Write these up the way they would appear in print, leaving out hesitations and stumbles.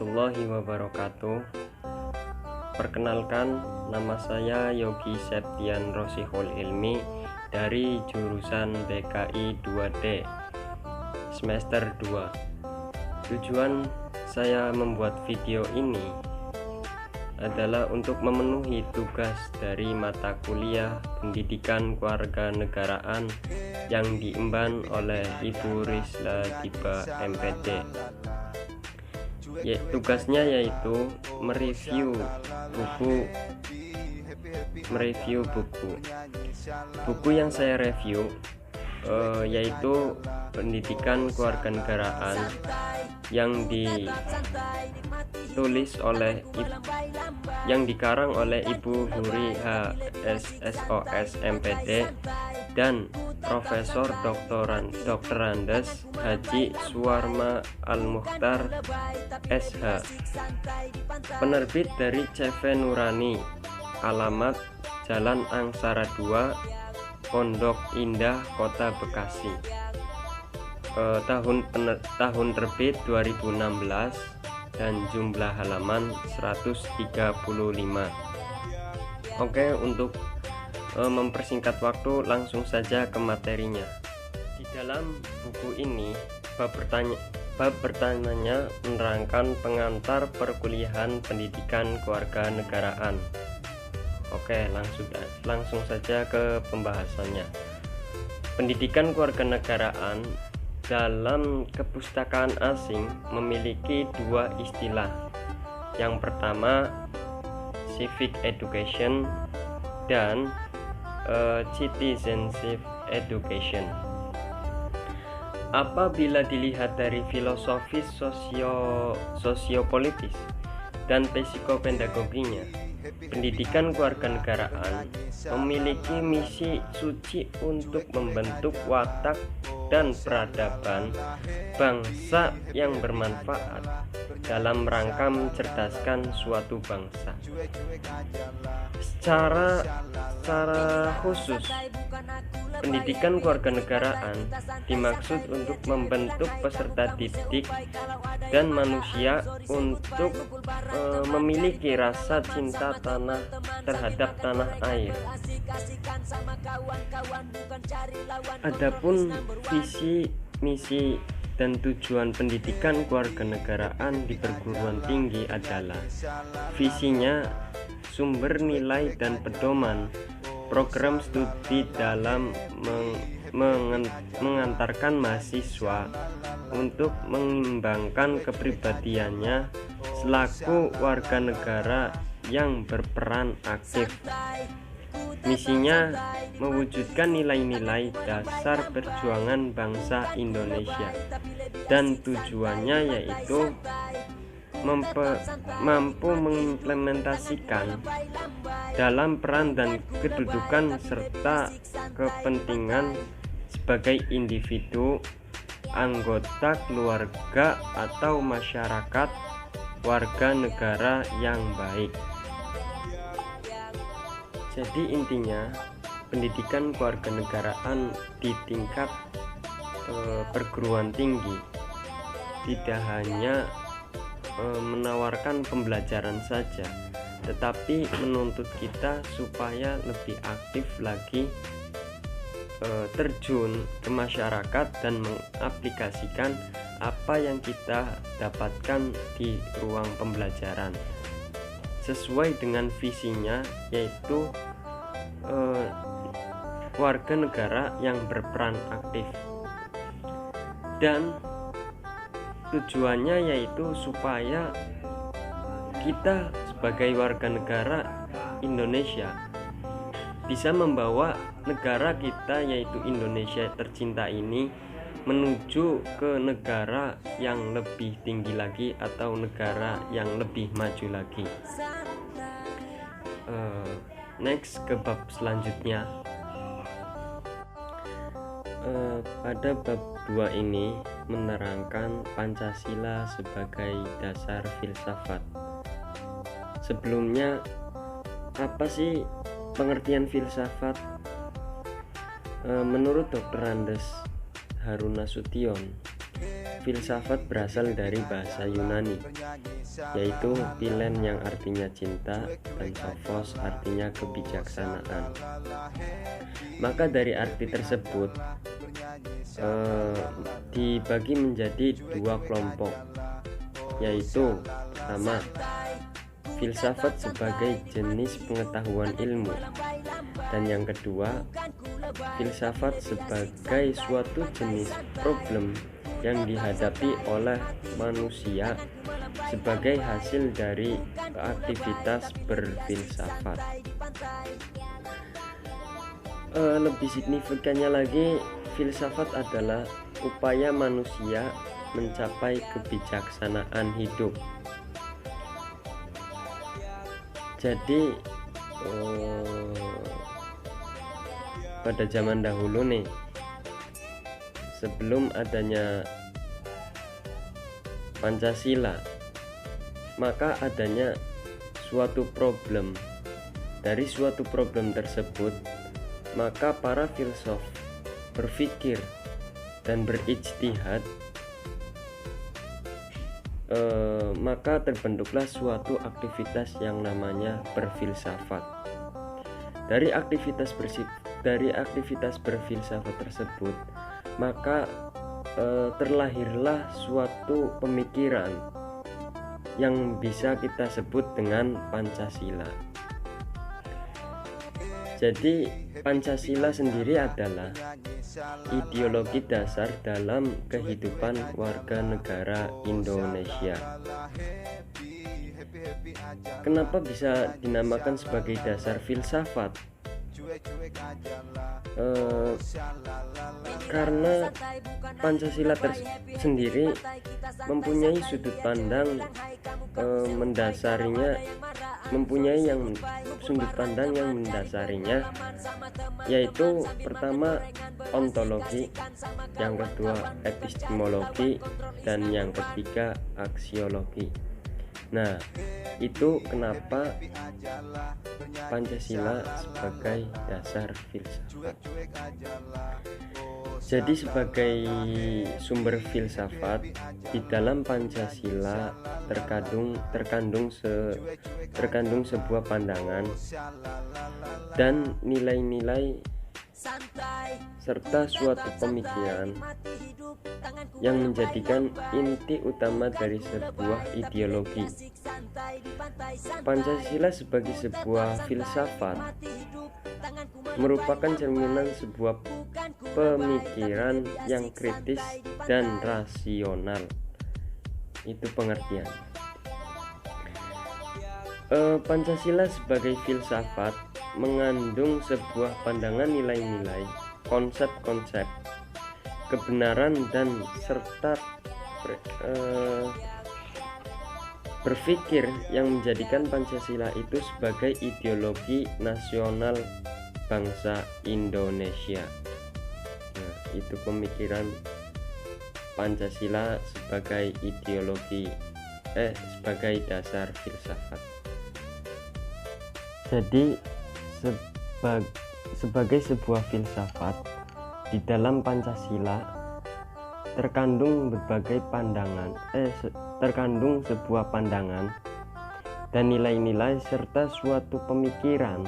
warahmatullahi wabarakatuh. Perkenalkan, nama saya Yogi Septian Rosihul Ilmi dari jurusan BKI 2D semester 2. Tujuan saya membuat video ini adalah untuk memenuhi tugas dari mata kuliah Pendidikan Kewarganegaraan yang diemban oleh Ibu Rizla Diba MPD. Tugasnya yaitu mereview buku. Buku yang saya review yaitu Pendidikan Kewarganegaraan yang dikarang oleh Ibu Huri HSSOS MPD dan Profesor Doktorandes Haji Suwarma Al-Mukhtar SH. Penerbit dari CV Nurani, alamat Jalan Angsara 2, Pondok Indah, Kota Bekasi. Tahun terbit 2016 dan jumlah halaman 135. Oke, untuk mempersingkat waktu, langsung saja ke materinya. Di dalam buku ini bab pertanyaannya menerangkan pengantar perkuliahan pendidikan kewarganegaraan. Oke, langsung saja ke pembahasannya. Pendidikan kewarganegaraan dalam kepustakaan asing memiliki dua istilah. Yang pertama, civic education dan citizenship education. Apabila dilihat dari filosofis sosiopolitis dan psikopedagoginya, pendidikan kewarganegaraan memiliki misi suci untuk membentuk watak dan peradaban bangsa yang bermanfaat dalam rangka mencerdaskan suatu bangsa. Secara khusus, pendidikan kewarganegaraan dimaksud untuk membentuk peserta didik dan manusia untuk memiliki rasa cinta terhadap tanah air. Adapun visi, misi, dan tujuan pendidikan kewarganegaraan di perguruan tinggi adalah visinya sumber nilai dan pedoman program studi dalam mengantarkan mahasiswa untuk mengembangkan kepribadiannya selaku warga negara yang berperan aktif. Misinya mewujudkan nilai-nilai dasar perjuangan bangsa Indonesia, dan tujuannya yaitu mampu mengimplementasikan dalam peran dan kedudukan serta kepentingan sebagai individu, anggota keluarga atau masyarakat warga negara yang baik. Jadi intinya, pendidikan kewarganegaraan di tingkat perguruan tinggi tidak hanya menawarkan pembelajaran saja, tetapi menuntut kita supaya lebih aktif lagi terjun ke masyarakat dan mengaplikasikan apa yang kita dapatkan di ruang pembelajaran sesuai dengan visinya, yaitu warga negara yang berperan aktif, dan tujuannya yaitu supaya kita sebagai warga negara Indonesia bisa membawa negara kita, yaitu Indonesia tercinta ini, menuju ke negara yang lebih tinggi lagi atau negara yang lebih maju lagi. Next, ke bab selanjutnya. Pada bab 2 ini menerangkan Pancasila sebagai dasar filsafat. Sebelumnya, apa sih pengertian filsafat? Menurut Doktorandes Haruna Sution, filsafat berasal dari bahasa Yunani yaitu philen yang artinya cinta dan sophos artinya kebijaksanaan. Maka dari arti tersebut dibagi menjadi dua kelompok, yaitu pertama, filsafat sebagai jenis pengetahuan ilmu, dan yang kedua, filsafat sebagai suatu jenis problem yang dihadapi oleh manusia sebagai hasil dari aktivitas berfilsafat. Lebih signifikannya lagi, filsafat adalah upaya manusia mencapai kebijaksanaan hidup. Jadi pada zaman dahulu nih, sebelum adanya Pancasila, maka adanya suatu problem. Dari suatu problem tersebut, maka para filsuf berpikir dan berijtihad, maka terbentuklah suatu aktivitas yang namanya berfilsafat. Dari aktivitas berfilsafat tersebut, maka terlahirlah suatu pemikiran yang bisa kita sebut dengan Pancasila. Jadi Pancasila sendiri adalah ideologi dasar dalam kehidupan warga negara Indonesia. Kenapa bisa dinamakan sebagai dasar filsafat? Karena Pancasila sendiri mempunyai sudut pandang sudut pandang yang mendasarinya, yaitu pertama ontologi, yang kedua epistemologi, dan yang ketiga aksiologi. Nah, itu kenapa Pancasila sebagai dasar filsafat. Jadi sebagai sumber filsafat, di dalam Pancasila terkandung sebuah pandangan dan nilai-nilai serta suatu pemikiran yang menjadikan inti utama dari sebuah ideologi. Pancasila sebagai sebuah filsafat merupakan cerminan sebuah pemikiran yang kritis dan rasional. Itu pengertian. Pancasila sebagai filsafat mengandung sebuah pandangan nilai-nilai, konsep-konsep, kebenaran dan serta berpikir yang menjadikan Pancasila itu sebagai ideologi nasional bangsa Indonesia. Nah, itu pemikiran Pancasila sebagai sebagai dasar filsafat. Jadi sebagai sebuah filsafat, di dalam Pancasila terkandung berbagai pandangan, terkandung sebuah pandangan dan nilai-nilai serta suatu pemikiran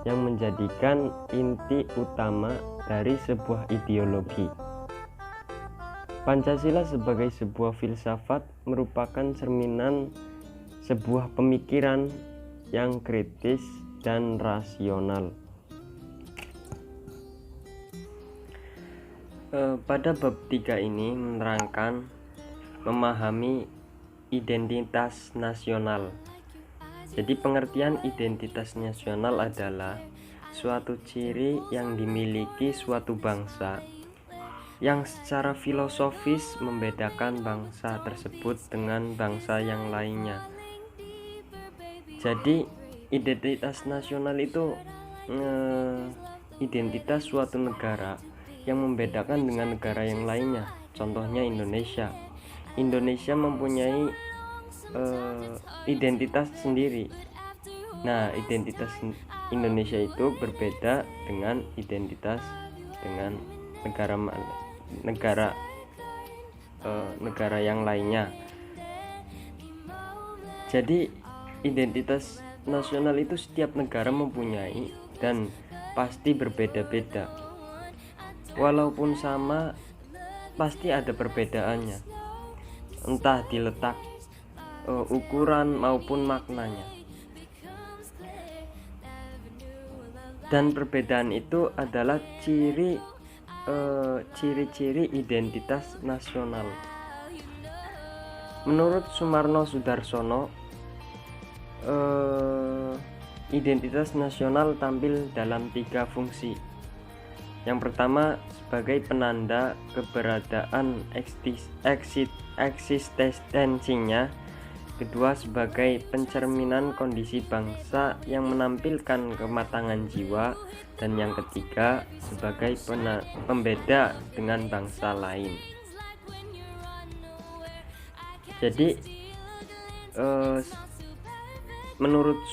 yang menjadikan inti utama dari sebuah ideologi. Pancasila sebagai sebuah filsafat merupakan cerminan sebuah pemikiran yang kritis dan rasional. Pada bab 3 ini menerangkan memahami identitas nasional. Jadi pengertian identitas nasional adalah suatu ciri yang dimiliki suatu bangsa yang secara filosofis membedakan bangsa tersebut dengan bangsa yang lainnya. Jadi identitas nasional itu identitas suatu negara yang membedakan dengan negara yang lainnya. Contohnya Indonesia. Indonesia mempunyai identitas sendiri. Nah, identitas Indonesia itu berbeda dengan identitas dengan negara yang lainnya. Jadi identitas nasional itu setiap negara mempunyai dan pasti berbeda-beda. Walaupun sama, pasti ada perbedaannya, entah di letak ukuran maupun maknanya. Dan perbedaan itu adalah ciri-ciri identitas nasional. Menurut Soemarno Soedarsono, identitas nasional tampil dalam 3 fungsi. Yang pertama sebagai penanda keberadaan eksistensinya, kedua sebagai pencerminan kondisi bangsa yang menampilkan kematangan jiwa, dan yang ketiga sebagai pembeda dengan bangsa lain. Jadi menurut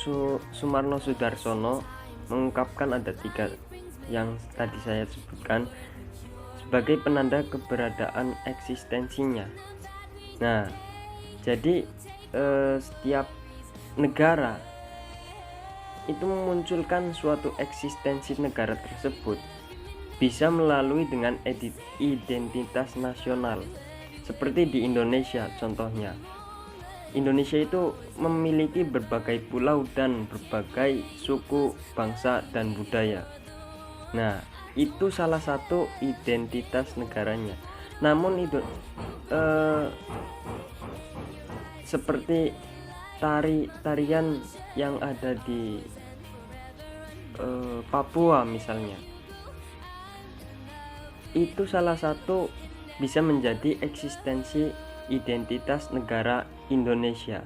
Soemarno Soedarsono mengungkapkan ada 3 yang tadi saya sebutkan sebagai penanda keberadaan eksistensinya. Nah, jadi setiap negara itu memunculkan suatu eksistensi negara tersebut bisa melalui dengan identitas nasional. Seperti di Indonesia contohnya. Indonesia itu memiliki berbagai pulau dan berbagai suku, bangsa, dan budaya. Nah, itu salah satu identitas negaranya. Namun itu seperti tarian yang ada di Papua misalnya, itu salah satu bisa menjadi eksistensi identitas negara Indonesia.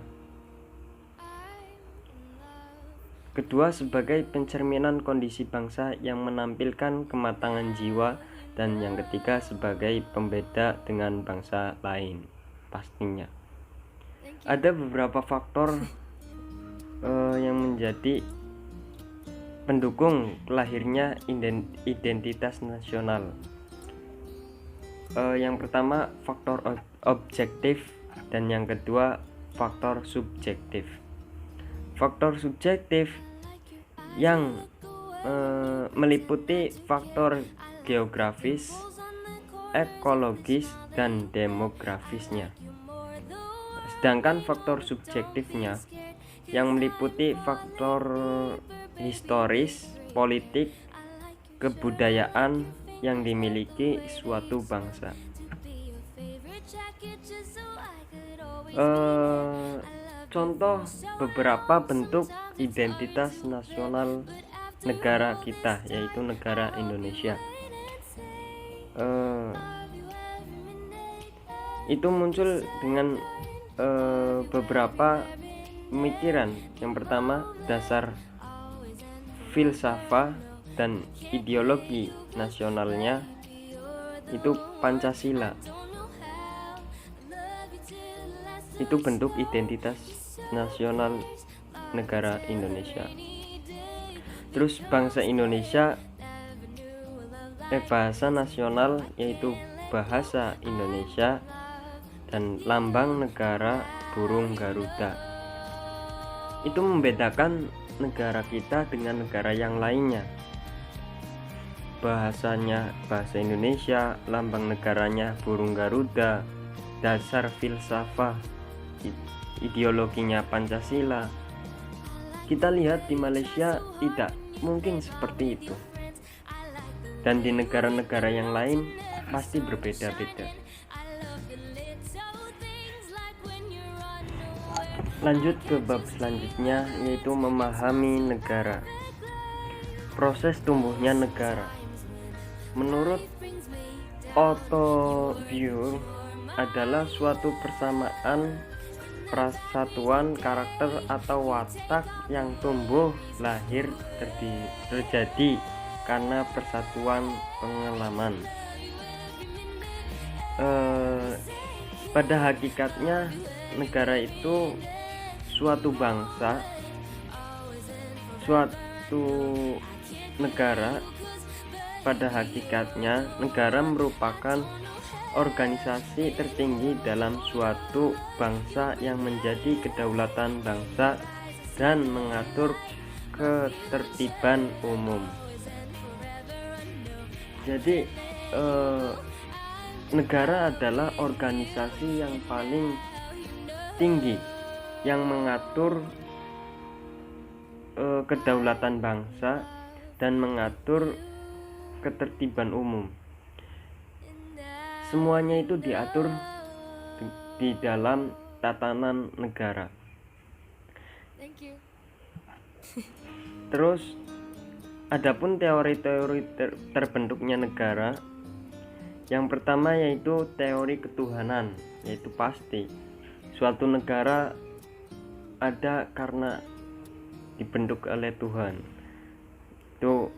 Kedua sebagai pencerminan kondisi bangsa yang menampilkan kematangan jiwa, dan yang ketiga sebagai pembeda dengan bangsa lain. Pastinya ada beberapa faktor yang menjadi pendukung lahirnya identitas nasional. Yang pertama faktor objektif, dan yang kedua faktor subjektif. Faktor subjektif yang meliputi faktor geografis, ekologis, dan demografisnya. Sedangkan faktor subjektifnya yang meliputi faktor historis, politik, kebudayaan yang dimiliki suatu bangsa. Contoh beberapa bentuk identitas nasional negara kita, yaitu negara Indonesia. Itu muncul dengan beberapa pemikiran. Yang pertama, dasar filsafat dan ideologi nasionalnya itu Pancasila. Itu bentuk identitas nasional negara Indonesia. Terus bangsa Indonesia, bahasa nasional yaitu bahasa Indonesia, dan lambang negara burung Garuda. Itu membedakan negara kita dengan negara yang lainnya. Bahasanya bahasa Indonesia, lambang negaranya burung Garuda, dasar filsafat ideologinya Pancasila. Kita lihat di Malaysia tidak mungkin seperti itu, dan di negara-negara yang lain pasti berbeda-beda. Lanjut ke bab selanjutnya, yaitu memahami negara. Proses tumbuhnya negara. Menurut Otto Buhr adalah suatu persamaan persatuan karakter atau watak yang tumbuh lahir terjadi karena persatuan pengalaman. Pada hakikatnya negara itu suatu bangsa, suatu negara pada hakikatnya negara merupakan organisasi tertinggi dalam suatu bangsa yang menjadi kedaulatan bangsa dan mengatur ketertiban umum. Jadi negara adalah organisasi yang paling tinggi yang mengatur kedaulatan bangsa dan mengatur ketertiban umum. Semuanya itu diatur di dalam tatanan negara. Terus adapun teori-teori terbentuknya negara, yang pertama yaitu teori ketuhanan, yaitu pasti suatu negara ada karena dibentuk oleh Tuhan. Itu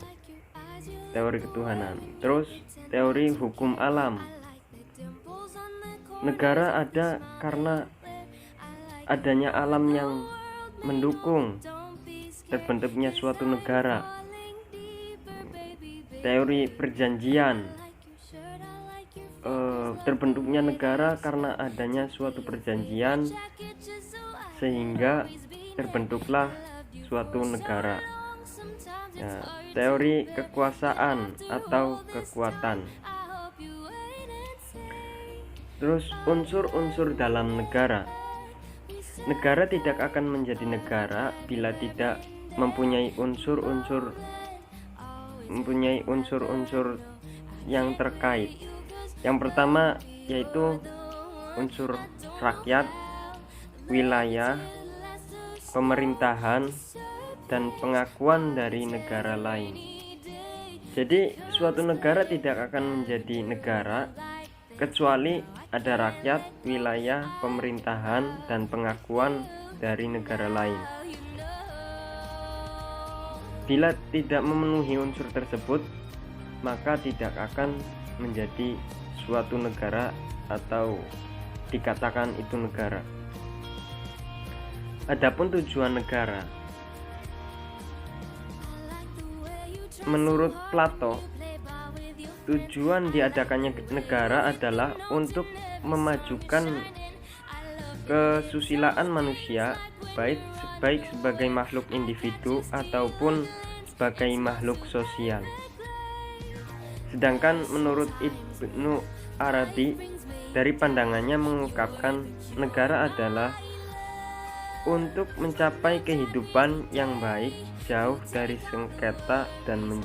teori ketuhanan. Terus teori hukum alam. Negara ada karena adanya alam yang mendukung terbentuknya suatu negara. Teori perjanjian. Terbentuknya negara karena adanya suatu perjanjian sehingga terbentuklah suatu negara. Ya, teori kekuasaan atau kekuatan. Terus unsur-unsur dalam negara. Negara tidak akan menjadi negara bila tidak mempunyai unsur-unsur yang terkait. Yang pertama yaitu unsur rakyat, wilayah, pemerintahan, dan pengakuan dari negara lain. Jadi suatu negara tidak akan menjadi negara kecuali ada rakyat, wilayah, pemerintahan, dan pengakuan dari negara lain. Bila tidak memenuhi unsur tersebut, maka tidak akan menjadi suatu negara atau dikatakan itu negara. Adapun tujuan negara, menurut Plato, tujuan diadakannya negara adalah untuk memajukan kesusilaan manusia, baik sebagai makhluk individu ataupun sebagai makhluk sosial. Sedangkan menurut Ibnu Arabi, dari pandangannya mengungkapkan negara adalah untuk mencapai kehidupan yang baik, jauh dari sengketa dan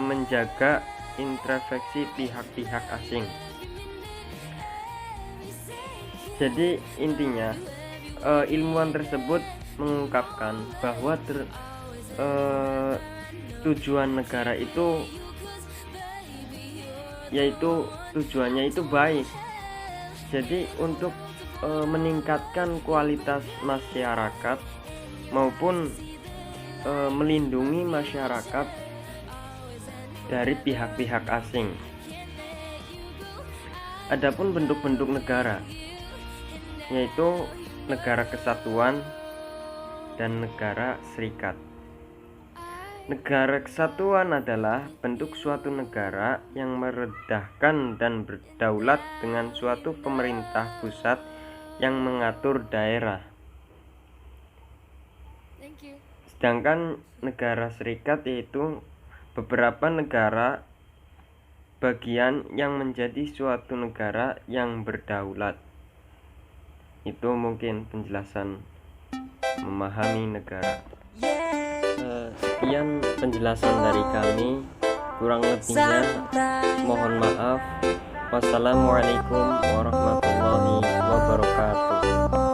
menjaga intervensi pihak-pihak asing. Jadi intinya ilmuwan tersebut mengungkapkan bahwa tujuan negara itu yaitu tujuannya itu baik. Jadi untuk meningkatkan kualitas masyarakat maupun melindungi masyarakat dari pihak-pihak asing. Adapun bentuk-bentuk negara, yaitu negara kesatuan dan negara serikat. Negara kesatuan adalah bentuk suatu negara yang meredahkan dan berdaulat dengan suatu pemerintah pusat yang mengatur daerah. Sedangkan negara serikat yaitu beberapa negara bagian yang menjadi suatu negara yang berdaulat. Itu mungkin penjelasan memahami negara. Sekian penjelasan dari kami, kurang lebihnya mohon maaf. Wassalamualaikum warahmatullahi wabarakatuh.